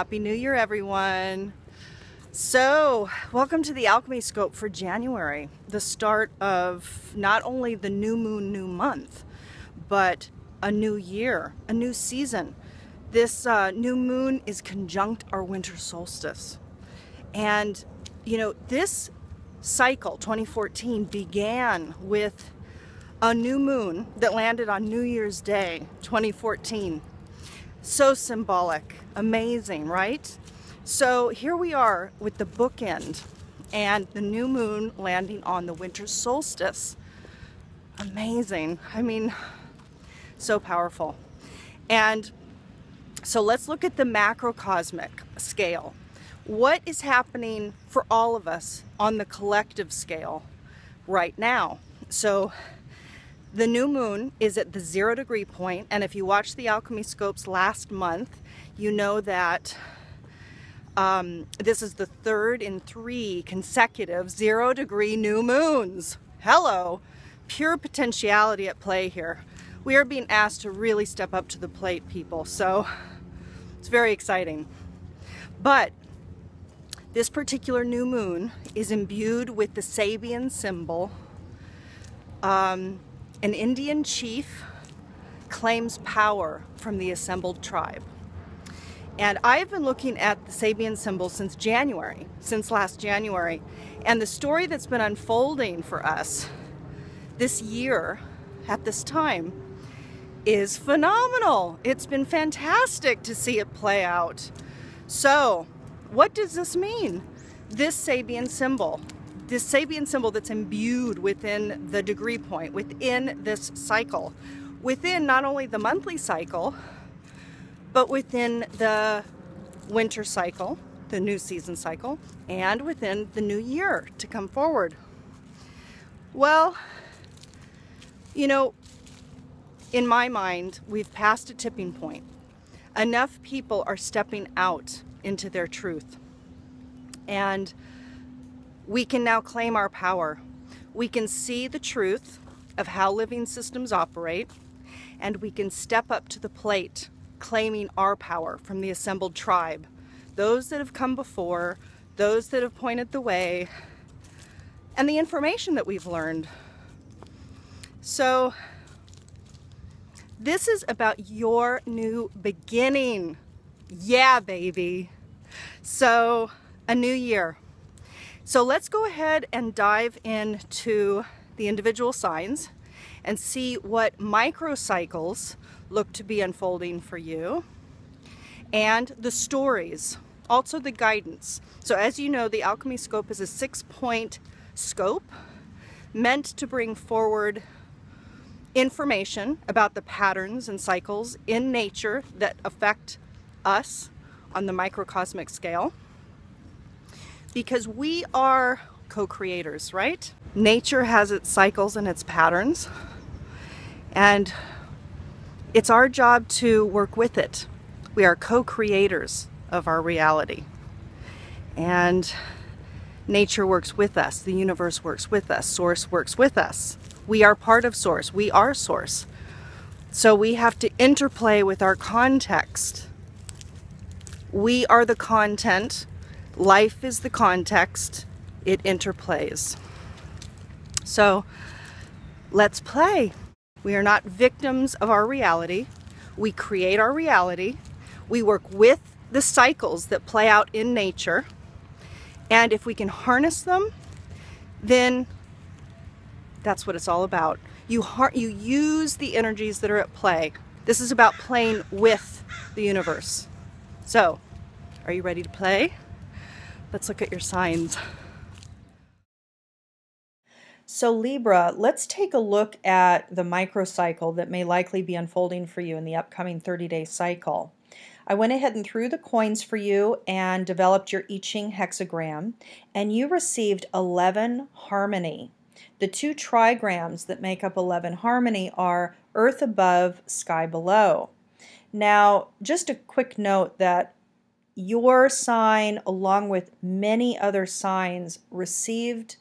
Happy New Year, everyone. So, welcome to the Alchemy Scope for January, the start of not only the new moon, new month, but a new year, a new season. This new moon is conjunct our winter solstice. And, you know, this cycle, 2014, began with a new moon that landed on New Year's Day, 2014. So symbolic, amazing, right? So here we are with the bookend and the new moon landing on the winter solstice. Amazing. I mean, so powerful. And so let's look at the macrocosmic scale. What is happening for all of us on the collective scale right now? So the new moon is at the 0 degree point, and if you watched the Alchemy Scopes last month, you know that this is the third in 3 consecutive 0 degree new moons. Hello, pure potentiality at play here. We are being asked to really step up to the plate, people, so it's very exciting. But this particular new moon is imbued with the Sabian symbol. An Indian chief claims power from the assembled tribe. And I've been looking at the Sabian symbol since January, since last January. And the story that's been unfolding for us this year at this time is phenomenal. It's been fantastic to see it play out. So, what does this mean? This Sabian symbol that's imbued within the degree point, within this cycle, within not only the monthly cycle, but within the winter cycle, the new season cycle, and within the new year to come forward. Well, you know, in my mind, we've passed a tipping point. Enough people are stepping out into their truth. And we can now claim our power. We can see the truth of how living systems operate, and we can step up to the plate, claiming our power from the assembled tribe. Those that have come before, those that have pointed the way, and the information that we've learned. So, this is about your new beginning. Yeah, baby. So, a new year. So let's go ahead and dive into the individual signs and see what microcycles look to be unfolding for you, and the stories, also the guidance. So as you know, the Alchemy Scope is a 6-point scope meant to bring forward information about the patterns and cycles in nature that affect us on the microcosmic scale. Because we are co-creators, right? Nature has its cycles and its patterns, and it's our job to work with it. We are co-creators of our reality. And nature works with us, the universe works with us, Source works with us. We are part of Source, we are Source. So we have to interplay with our context. We are the content. Life is the context, it interplays. So let's play. We are not victims of our reality. We create our reality. We work with the cycles that play out in nature. And if we can harness them, then that's what it's all about. You use the energies that are at play. This is about playing with the universe. So, are you ready to play? Let's look at your signs. So Libra, let's take a look at the microcycle that may likely be unfolding for you in the upcoming 30-day cycle. I went ahead and threw the coins for you and developed your I Ching hexagram, and you received 11 harmony. The 2 trigrams that make up 11 harmony are earth above, sky below. Now, just a quick note that your sign, along with many other signs, received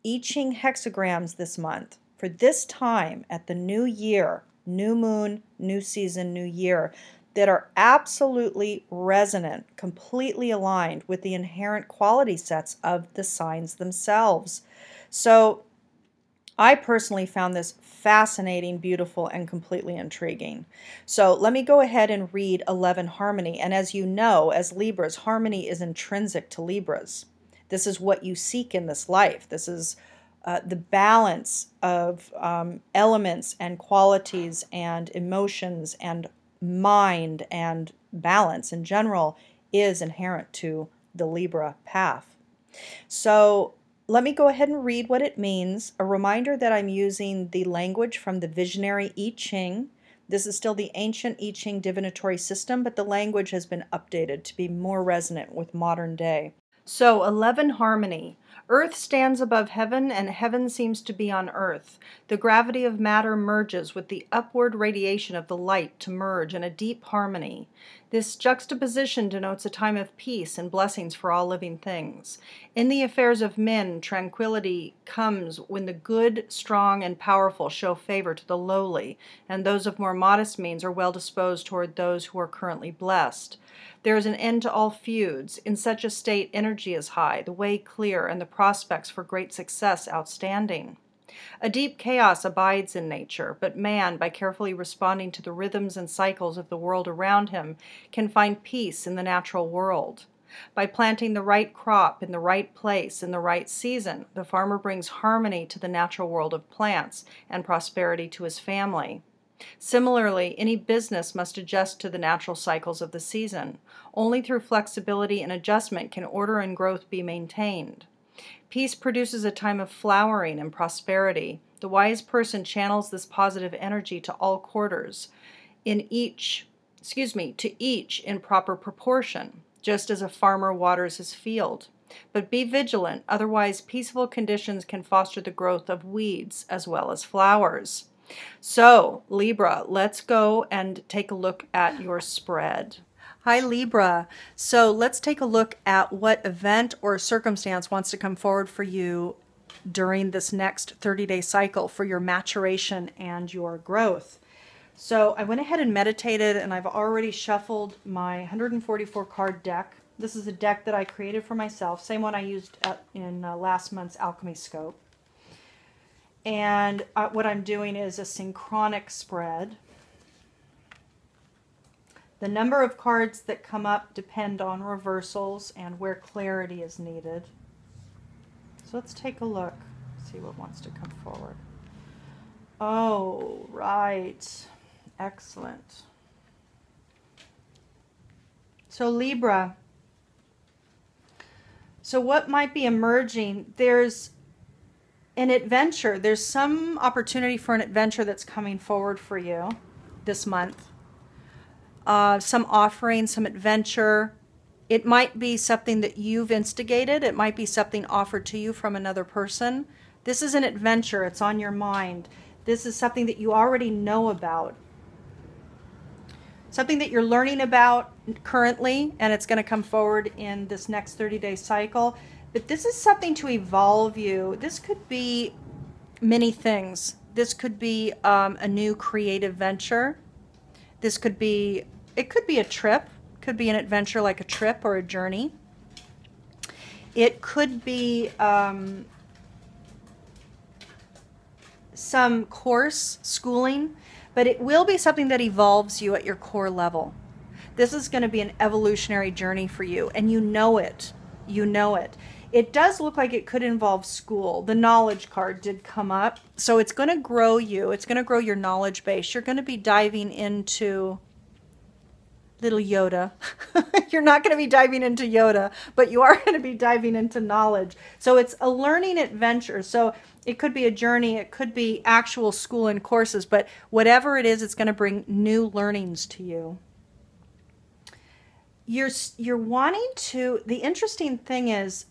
I Ching hexagrams this month. For this time at the new year, new moon, new season, new year, that are absolutely resonant, completely aligned with the inherent quality sets of the signs themselves. So I personally found this fascinating, beautiful, and completely intriguing. So let me go ahead and read 11 harmony. And as you know, as Libras, harmony is intrinsic to Libras. This is what you seek in this life. This is the balance of elements and qualities and emotions and mind and balance in general is inherent to the Libra path. So let me go ahead and read what it means. A reminder that I'm using the language from the visionary I Ching. This is still the ancient I Ching divinatory system, but the language has been updated to be more resonant with modern day. So 11 harmony. Earth stands above heaven, and heaven seems to be on earth. The gravity of matter merges with the upward radiation of the light to merge in a deep harmony. This juxtaposition denotes a time of peace and blessings for all living things. In the affairs of men, tranquility comes when the good, strong, and powerful show favor to the lowly, and those of more modest means are well disposed toward those who are currently blessed. There is an end to all feuds. In such a state, energy is high, the way clear, and the prospects for great success outstanding. A deep chaos abides in nature, but man, by carefully responding to the rhythms and cycles of the world around him, can find peace in the natural world. By planting the right crop in the right place in the right season, the farmer brings harmony to the natural world of plants and prosperity to his family. Similarly, any business must adjust to the natural cycles of the season. Only through flexibility and adjustment can order and growth be maintained. Peace produces a time of flowering and prosperity. The wise person channels this positive energy to all quarters, to each in proper proportion, just as a farmer waters his field. But be vigilant, otherwise peaceful conditions can foster the growth of weeds as well as flowers. So, Libra, let's go and take a look at your spread. Hi, Libra. So let's take a look at what event or circumstance wants to come forward for you during this next 30-day cycle for your maturation and your growth. So I went ahead and meditated, and I've already shuffled my 144 card deck. This is a deck that I created for myself, same one I used in last month's Alchemy Scope. And what I'm doing is a synchronic spread. The number of cards that come up depend on reversals and where clarity is needed. So let's take a look, see what wants to come forward. Oh, right. Excellent. So Libra. So what might be emerging? There's an adventure. There's some opportunity for an adventure that's coming forward for you this month. Some offering, some adventure. It might be something that you've instigated. It might be something offered to you from another person. This is an adventure. It's on your mind. This is something that you already know about. Something that you're learning about currently, and it's going to come forward in this next 30-day cycle. But this is something to evolve you. This could be many things. This could be a new creative venture. This could be, it could be a trip. Could be an adventure like a trip or a journey. It could be some course, schooling, but it will be something that evolves you at your core level. This is going to be an evolutionary journey for you, and you know it. You know it. It does look like it could involve school. The knowledge card did come up. So it's going to grow you. It's going to grow your knowledge base. You're going to be diving into little Yoda. You're not going to be diving into Yoda, but you are going to be diving into knowledge. So it's a learning adventure. So it could be a journey. It could be actual school and courses, but whatever it is, it's going to bring new learnings to you. You're wanting to, the interesting thing is,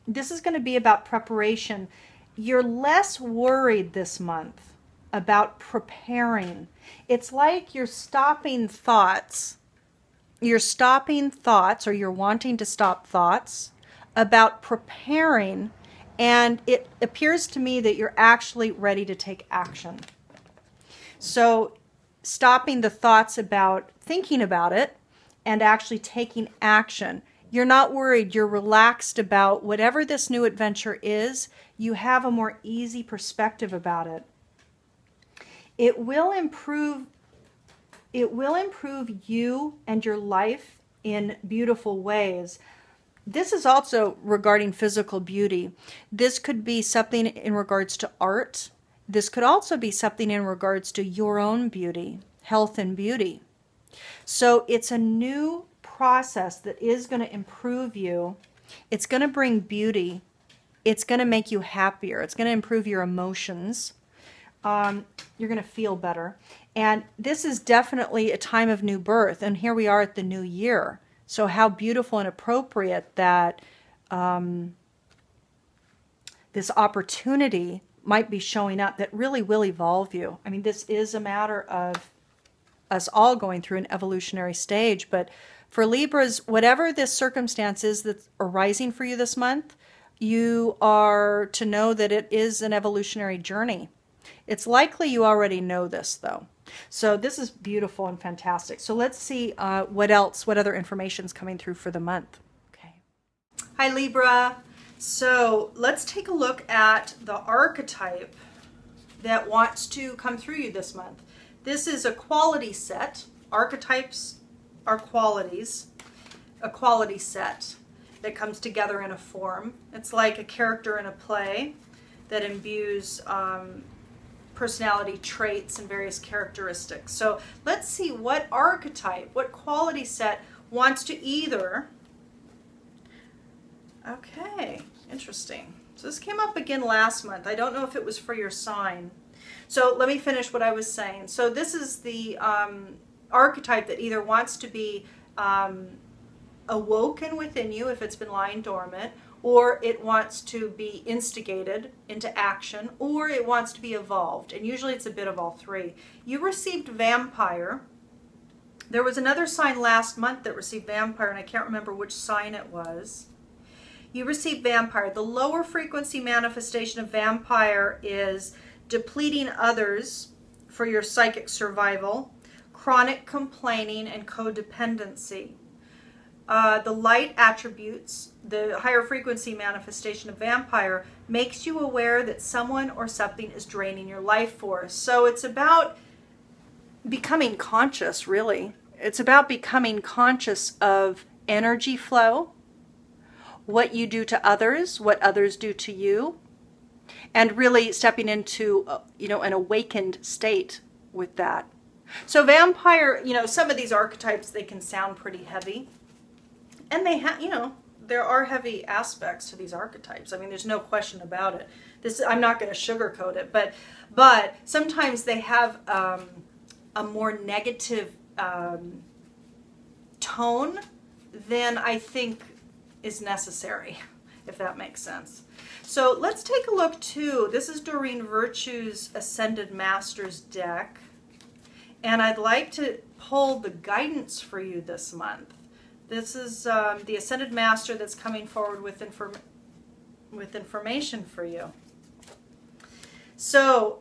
this is going to be about preparation. You're less worried this month about preparing. It's like you're stopping thoughts. You're stopping thoughts, or you're wanting to stop thoughts about preparing, and it appears to me that you're actually ready to take action. So stopping the thoughts about thinking about it and actually taking action. You're not worried. You're relaxed about whatever this new adventure is. You have a more easy perspective about it. It will improve you and your life in beautiful ways. This is also regarding physical beauty. This could be something in regards to art. This could also be something in regards to your own beauty, health and beauty. So it's a new process that is going to improve you. It's going to bring beauty. It's going to make you happier. It's going to improve your emotions. You're going to feel better. And this is definitely a time of new birth. And here we are at the new year. So how beautiful and appropriate that this opportunity might be showing up that really will evolve you. I mean, this is a matter of us all going through an evolutionary stage. But for Libras, whatever this circumstance is that's arising for you this month, you are to know that it is an evolutionary journey. It's likely you already know this, though. So this is beautiful and fantastic. So let's see what other information is coming through for the month. Okay. Hi, Libra. So let's take a look at the archetype that wants to come through you this month. This is a quality set. Archetypes are qualities. A quality set that comes together in a form. It's like a character in a play that imbues personality traits and various characteristics. So let's see what archetype, what quality set wants to either... Okay, interesting. So this came up again last month. I don't know if it was for your sign. So let me finish what I was saying. So this is the archetype that either wants to be awoken within you if it's been lying dormant, or it wants to be instigated into action, or it wants to be evolved. And usually it's a bit of all three. You received vampire. There was another sign last month that received vampire, and I can't remember which sign it was. You received vampire. The lower frequency manifestation of vampire is depleting others for your psychic survival, chronic complaining, and codependency. The light attributes, the higher frequency manifestation of vampire, makes you aware that someone or something is draining your life force. So it's about becoming conscious, really. It's about becoming conscious of energy flow, what you do to others, what others do to you, and really stepping into, an awakened state with that. So vampire, some of these archetypes, they can sound pretty heavy. And they have, there are heavy aspects to these archetypes. I mean, there's no question about it. I'm not going to sugarcoat it, but sometimes they have a more negative tone than I think is necessary, if that makes sense. So let's take a look too. This is Doreen Virtue's Ascended Masters deck, and I'd like to pull the guidance for you this month. This is the Ascended Master that's coming forward with information for you. So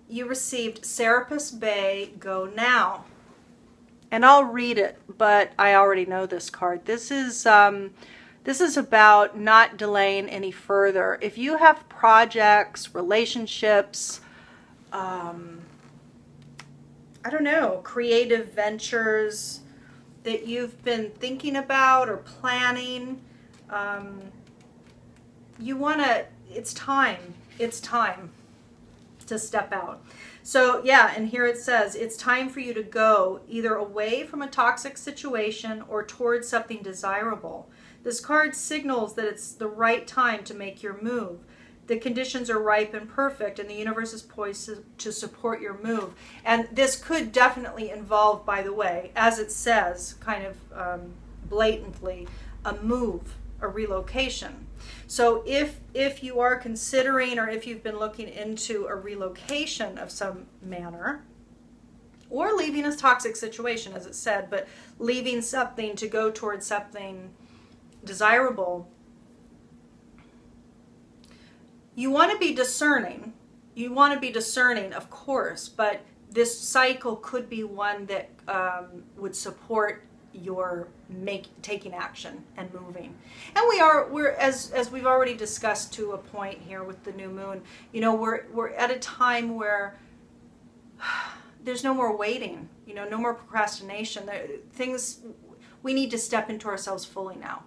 you received Serapis Bay, Go Now. And I'll read it, but I already know this card. This is about not delaying any further. If you have projects, relationships, I don't know, creative ventures that you've been thinking about or planning, it's time to step out. So yeah, and here it says, it's time for you to go either away from a toxic situation or towards something desirable. This card signals that it's the right time to make your move. The conditions are ripe and perfect, and the universe is poised to support your move. And this could definitely involve, by the way, as it says, kind of blatantly, a move, a relocation. So if you are considering, or if you've been looking into a relocation of some manner, or leaving a toxic situation, as it said, but leaving something to go towards something desirable, you want to be discerning. You want to be discerning, of course, but this cycle could be one that would support your taking action and moving. And we're as we've already discussed to a point here with the new moon, you know, we're at a time where there's no more waiting, you know, no more procrastination. We need to step into ourselves fully now.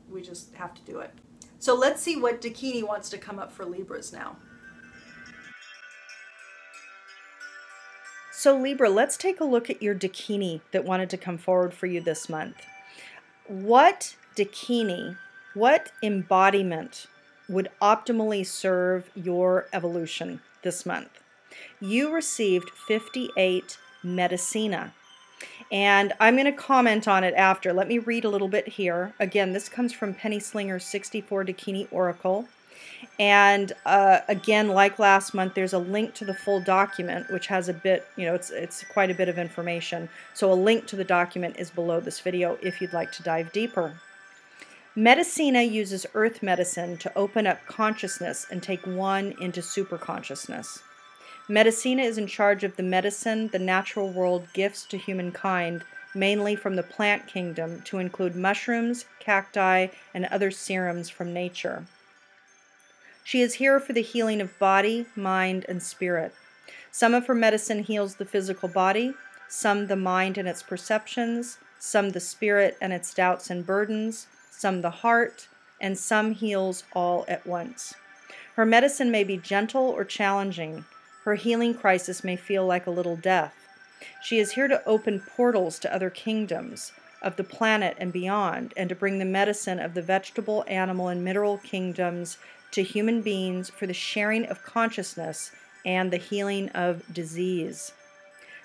We just have to do it. So let's see what Dakini wants to come up for Libras now. So Libra, let's take a look at your Dakini that wanted to come forward for you this month. What Dakini, what embodiment would optimally serve your evolution this month? You received 58 Medicina. And I'm going to comment on it after. Let me read a little bit here. Again, this comes from Penny Slinger's 64 Dakini Oracle. And again, like last month, there's a link to the full document, which has a bit, you know, it's quite a bit of information. So a link to the document is below this video if you'd like to dive deeper. Medicina uses earth medicine to open up consciousness and take one into superconsciousness. Medicina is in charge of the medicine the natural world gifts to humankind, mainly from the plant kingdom, to include mushrooms, cacti, and other serums from nature. She is here for the healing of body, mind, and spirit. Some of her medicine heals the physical body, some the mind and its perceptions, some the spirit and its doubts and burdens, some the heart, and some heals all at once. Her medicine may be gentle or challenging. Her healing crisis may feel like a little death. She is here to open portals to other kingdoms of the planet and beyond, and to bring the medicine of the vegetable, animal, and mineral kingdoms to human beings for the sharing of consciousness and the healing of disease.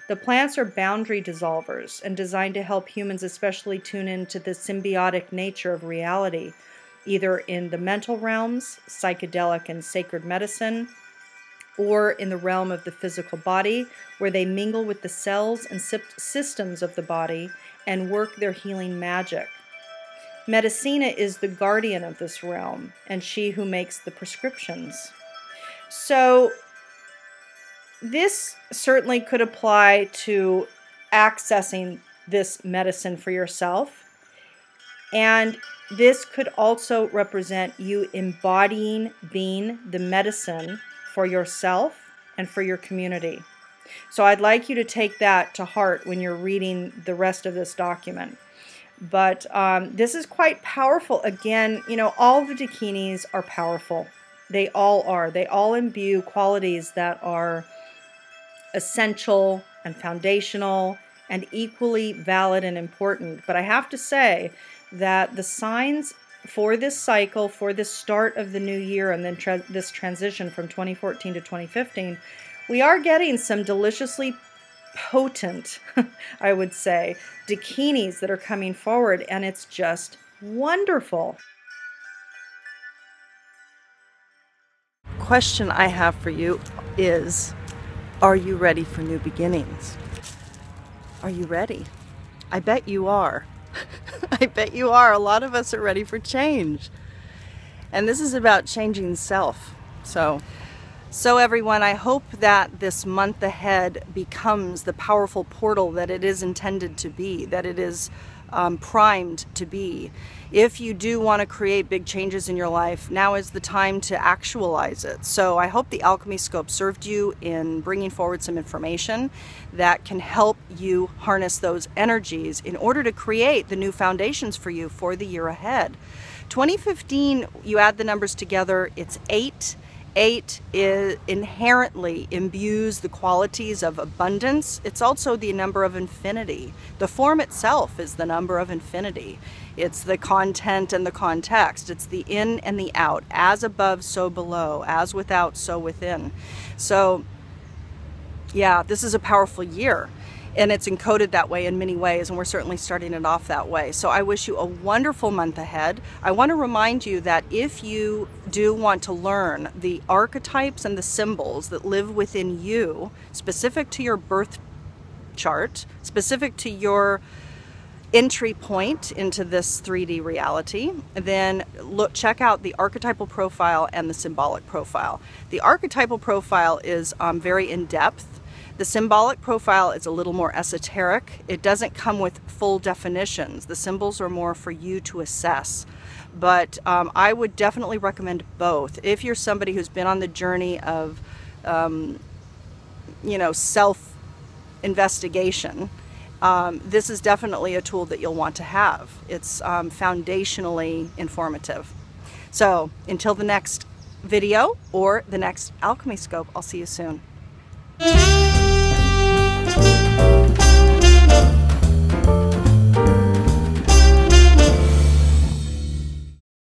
The plants are boundary dissolvers and designed to help humans especially tune into the symbiotic nature of reality, either in the mental realms, psychedelic and sacred medicine, or in the realm of the physical body, where they mingle with the cells and systems of the body and work their healing magic. Medicina is the guardian of this realm, and she who makes the prescriptions. So this certainly could apply to accessing this medicine for yourself, and this could also represent you embodying being the medicine for yourself and for your community. So I'd like you to take that to heart when you're reading the rest of this document. But this is quite powerful. Again, you know, all the Dakinis are powerful. They all are. They all imbue qualities that are essential and foundational and equally valid and important. But I have to say that the signs for this cycle, for this start of the new year, and then this transition from 2014 to 2015, we are getting some deliciously potent, I would say, Dakinis that are coming forward, and it's just wonderful. Question I have for you is, are you ready for new beginnings? Are you ready? I bet you are. I bet you are. A lot of us are ready for change. And this is about changing self. So everyone, I hope that this month ahead becomes the powerful portal that it is intended to be, that it is primed to be. If you do want to create big changes in your life, now is the time to actualize it. So I hope the Alchemy Scope served you in bringing forward some information that can help you harness those energies in order to create the new foundations for you for the year ahead. 2015, you add the numbers together, it's 8. 8 inherently imbues the qualities of abundance. It's also the number of infinity. The form itself is the number of infinity. It's the content and the context. It's the in and the out. As above, so below. As without, so within. So, yeah, this is a powerful year. And it's encoded that way in many ways, and we're certainly starting it off that way. So I wish you a wonderful month ahead. I want to remind you that if you do want to learn the archetypes and the symbols that live within you, specific to your birth chart, specific to your entry point into this 3D reality, then check out the archetypal profile and the symbolic profile. The archetypal profile is very in-depth. The symbolic profile is a little more esoteric. It doesn't come with full definitions. The symbols are more for you to assess. But I would definitely recommend both. If you're somebody who's been on the journey of, you know, self-investigation, this is definitely a tool that you'll want to have. It's foundationally informative. So until the next video or the next Alchemy Scope, I'll see you soon.